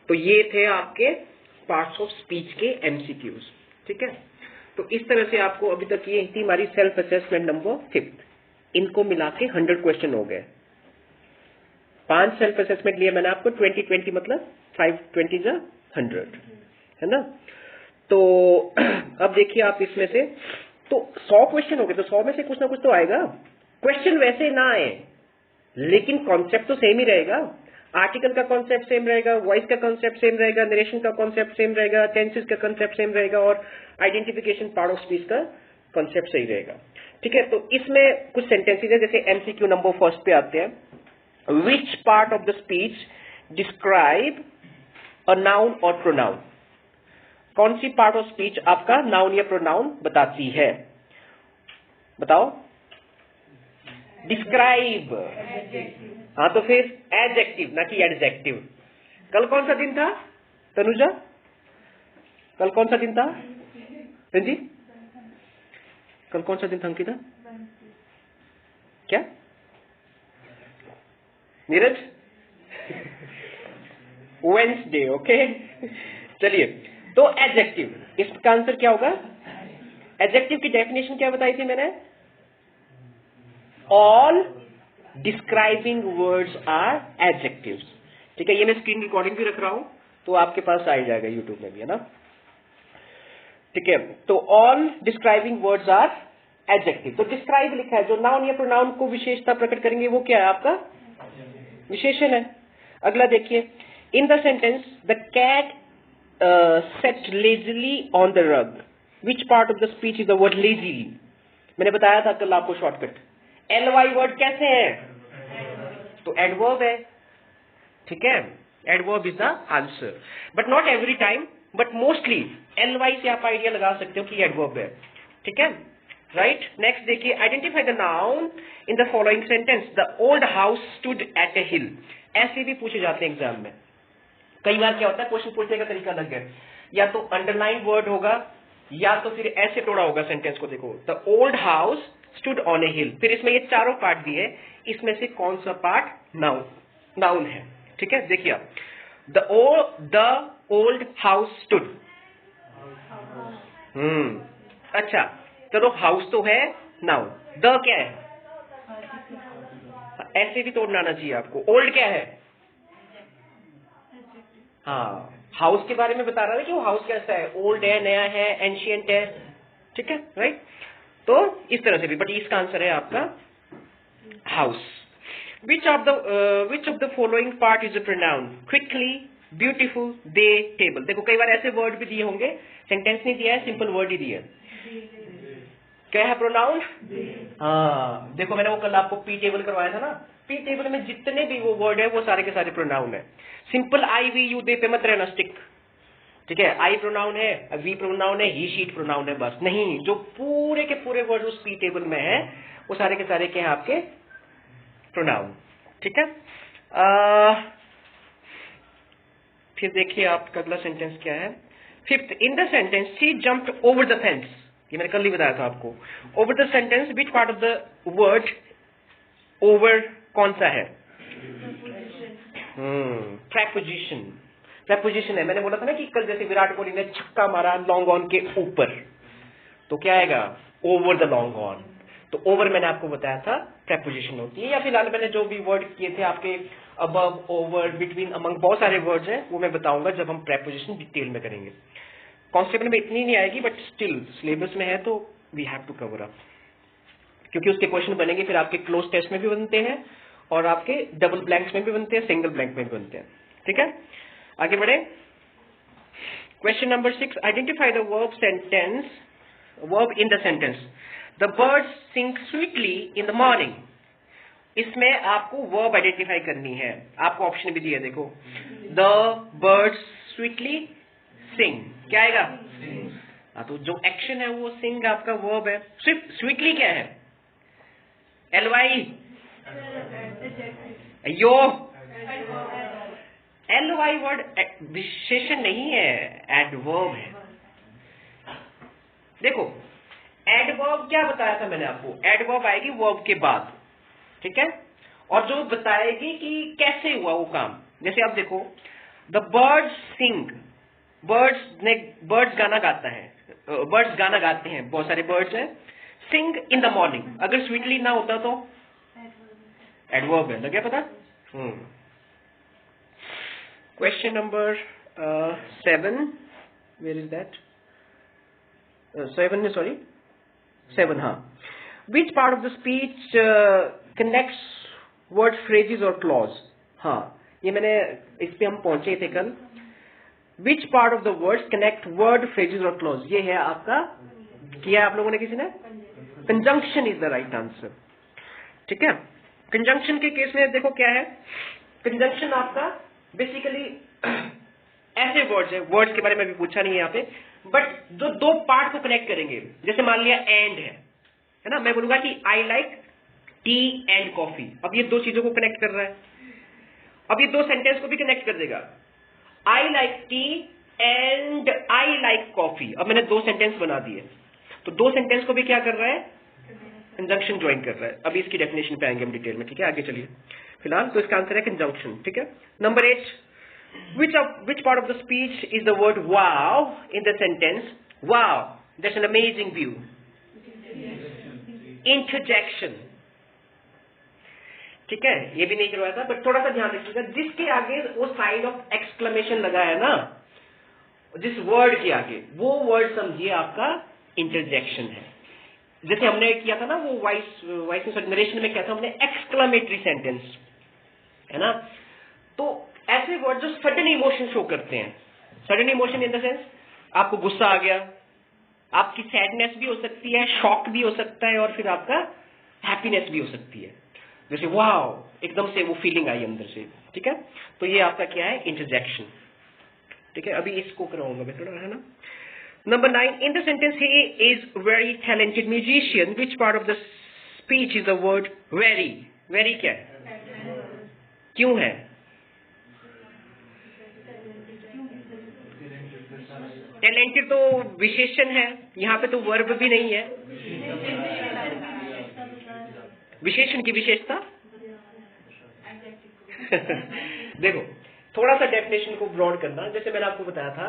तो ये थे आपके पार्ट्स ऑफ स्पीच के एमसीक्यूज। ठीक है, तो इस तरह से आपको अभी तक ये थी हमारी सेल्फ असेसमेंट नंबर 5। इनको मिला के 100 क्वेश्चन हो गए। 5 सेल्फ असेसमेंट लिए मैंने आपको, 20 मतलब 5 20 100, है ना। तो अब देखिए आप इसमें से तो 100 क्वेश्चन हो गए, तो 100 में से कुछ ना कुछ तो आएगा। क्वेश्चन वैसे ना आए लेकिन कॉन्सेप्ट तो सेम ही रहेगा। आर्टिकल का कॉन्सेप्ट सेम रहेगा, वॉइस का कॉन्सेप्ट सेम रहेगा, नरेशन का कॉन्सेप्ट सेम रहेगा, टेंसेस का कॉन्सेप्ट सेम रहेगा और आइडेंटिफिकेशन पार्ट ऑफ स्पीच का कॉन्सेप्ट सही रहेगा। ठीक है, तो इसमें कुछ सेंटेंसेस है, जैसे एमसीक्यू नंबर 1 पे आते हैं। विच part of the speech describe a noun और प्रोनाउन? कौन सी पार्ट ऑफ स्पीच आपका नाउन या प्रोनाउन बताती है? बताओ। डिस्क्राइब। हाँ, तो फिर एडजेक्टिव ना कि एडजेक्टिव। कल कौन सा दिन था तनुजा? कल कौन सा दिन था जी? कल कौन सा दिन था अंकिता? क्या नीरज? वेंसडे। ओके, चलिए। तो एडजेक्टिव, इसका आंसर क्या होगा? एडजेक्टिव की डेफिनेशन क्या बताई थी मैंने? All describing words are adjectives. ठीक है, ये मैं स्क्रीन रिकॉर्डिंग भी रख रहा हूं तो आपके पास आ ही जाएगा यूट्यूब में भी, है ना। ठीक है, तो all describing words are adjective. तो डिस्क्राइब लिखा है, जो नाउन या प्रोनाउन को विशेषता प्रकट करेंगे वो क्या है? आपका विशेषण है। अगला देखिए, in the sentence the cat sat lazily on the rug, which part of the speech is the word lazily? मैंने बताया था कल आपको शॉर्टकट। एलवाई वर्ड कैसे है? तो एडवर्ब है। ठीक है, adverb is the answer, but not every time, but mostly LY से आप आइडिया लगा सकते हो कि एडवर्ब है। ठीक है, राइट। नेक्स्ट देखिए, identify the noun in the following sentence. The old house stood at a hill. ऐसे भी पूछे जाते हैं एग्जाम में। कई बार क्या होता है, क्वेश्चन पूछने का तरीका अलग है, या तो अंडरलाइन वर्ड होगा या तो फिर ऐसे तोड़ा होगा सेंटेंस को। देखो, the old house stood on a hill, फिर इसमें ये चारों पार्ट दिए, इसमें से कौन सा पार्ट नाउन है? ठीक है, देखिए आप, द ओल्ड हाउस स्टूड। अच्छा, चलो, हाउस तो है नाउन, द क्या है? ऐसे भी तोड़ना आना चाहिए आपको। ओल्ड क्या है? हाँ, हाउस के बारे में बता रहा है कि वो हाउस कैसा है, ओल्ड है, नया है, एंशियंट है। ठीक है, राइट। तो इस तरह से भी, बट इसका आंसर है आपका house. Which of the following part is a pronoun? Quickly, beautiful, they, table. देखो, कई बार ऐसे वर्ड भी दिए होंगे, सेंटेंस नहीं दिया है, सिंपल वर्ड ही दिया है। क्या है प्रोनाउन? हाँ, देखो मैंने वो कल आपको पी टेबल करवाया था ना। पी टेबल में जितने भी वो वर्ड है वो सारे के सारे प्रोनाउन है। Simple I we you they पे मत रहना स्टिक। ठीक है, आई प्रोनाउन है, वी प्रोनाउन है, ही शीट प्रोनाउन है, बस नहीं, जो पूरे के पूरे वर्ड उस पी टेबल में है वो सारे के सारे क्या है? आपके प्रोनाउन। ठीक है, फिर देखिए आपका अगला सेंटेंस क्या है। 5th, in the sentence she jumped over the fence. ये मैंने कल ही बताया था आपको। Over the sentence, which part of the word over कौन सा है? प्रेपोजिशन। प्रेपोजिशन है। मैंने बोला था ना कि कल जैसे विराट कोहली ने छक्का मारा लॉन्ग ऑन के ऊपर, तो क्या आएगा? Over the long on. तो ओवर मैंने आपको बताया था प्रेपोजिशन होती है। या फिलहाल मैंने जो भी वर्ड किए थे आपके, अबव, ओवर, बिटवीन, अमंग, बहुत सारे वर्ड्स हैं, वो मैं बताऊंगा जब हम प्रेपोजिशन डिटेल में करेंगे। कॉन्सेप्ट में इतनी नहीं आएगी, बट स्टिल सिलेबस में है तो we have to cover up, क्योंकि उसके क्वेश्चन बनेंगे फिर आपके क्लोज टेस्ट में भी बनते हैं और आपके डबल ब्लैंक्स में भी बनते हैं, सिंगल ब्लैंक में भी बनते हैं। ठीक है, आगे बढ़े। Question number 6, identify the verb in the sentence. The birds sing sweetly in the morning. इसमें आपको वर्ब आइडेंटिफाई करनी है। आपको ऑप्शन भी दिया, देखो, द बर्ड्स स्वीटली सिंग, क्या आएगा? हाँ, तो जो एक्शन है वो सिंग आपका वर्ब है। सिर्फ स्वीटली क्या है? एलवाई, यो, एलवाई वर्ड विशेषण नहीं है, एडवर्ब है। देखो, एडवर्ब क्या बताया था मैंने आपको? एडवर्ब आएगी वर्ब के बाद, ठीक है, और जो बताएगी कि कैसे हुआ वो काम। जैसे आप देखो, द बर्ड्स सिंग, बर्ड्स गाना गाता है, बर्ड्स गाना गाते हैं, बहुत सारे बर्ड्स हैं। सिंग इन द मॉर्निंग, अगर स्वीटली ना होता तो एडवर्ब है, लगे पता? Question number 7, where is that? 7, हाँ। Which part of the speech connects word, phrases और क्लॉज? हाँ, ये मैंने, इस पे हम पहुंचे थे कल। Which part of the words connect word, phrases और क्लॉज? ये है आपका, किया आप लोगों ने किसी ने? Conjunction is the right answer. ठीक है, कंजंक्शन के केस में देखो क्या है। कंजंक्शन आपका बेसिकली ऐसे वर्ड्स है, वर्ड्स के बारे में भी पूछा नहीं है यहाँ पे, बट जो दो पार्ट को कनेक्ट करेंगे, जैसे मान लिया एंड है ना, मैं बोलूंगा कि I like T and coffee. अब ये दो चीजों को कनेक्ट कर रहा है, अब ये दो सेंटेंस को भी कनेक्ट कर देगा। I like T and I like coffee, अब मैंने दो सेंटेंस बना दिए, तो दो सेंटेंस को भी क्या कर रहा है? कंजंक्शन ज्वाइन कर रहा है। अभी इसकी डेफिनेशन पे आएंगे हम डिटेल में, ठीक है? आगे चलिए, फिलहाल तो इसका आंसर है कंजंक्शन। ठीक है, number 8, which part of the speech is the word wow in the sentence? Wow, that's an amazing view. Interjection. ठीक है, ये भी नहीं करवाया था, बट थोड़ा सा ध्यान रखिएगा, जिसके आगे वो साइन ऑफ एक्सक्लेमेशन लगा है ना, जिस वर्ड के आगे, वो वर्ड समझिए आपका इंटरजेक्शन है। जैसे हमने किया था ना वो वॉइस नरेशन में क्या था हमने, एक्सक्लेमेटरी सेंटेंस, है ना? तो ऐसे वर्ड जो सडन इमोशन शो करते हैं, sudden emotion in the sense आपको गुस्सा आ गया, आपकी सैडनेस भी हो सकती है, शॉक भी हो सकता है, और फिर आपका हैप्पीनेस भी हो सकती है, जैसे वाओ, एकदम से वो फीलिंग आई अंदर से। ठीक है, तो ये आपका क्या है? इंटरजेक्शन। ठीक है, अभी इसको कराऊंगा मैं थोड़ा, है ना? Number 9, in the sentence he is very talented musician, which part of the speech is the word very? Very क्या है? क्यों है? Talented तो विशेषण है, यहाँ पे तो वर्ब भी नहीं है। विशेषण की विशेषता देखो, थोड़ा सा डेफिनेशन को ब्रॉड करना, जैसे मैंने आपको बताया था,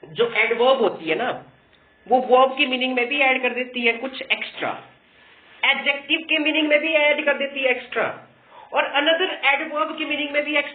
जो एडवर्ब होती है ना, वो वर्ब की मीनिंग में भी ऐड कर देती है कुछ एक्स्ट्रा, एडजेक्टिव के मीनिंग में भी ऐड कर देती है एक्स्ट्रा, और अनदर एडवर्ब की मीनिंग में भी एक्स्ट्रा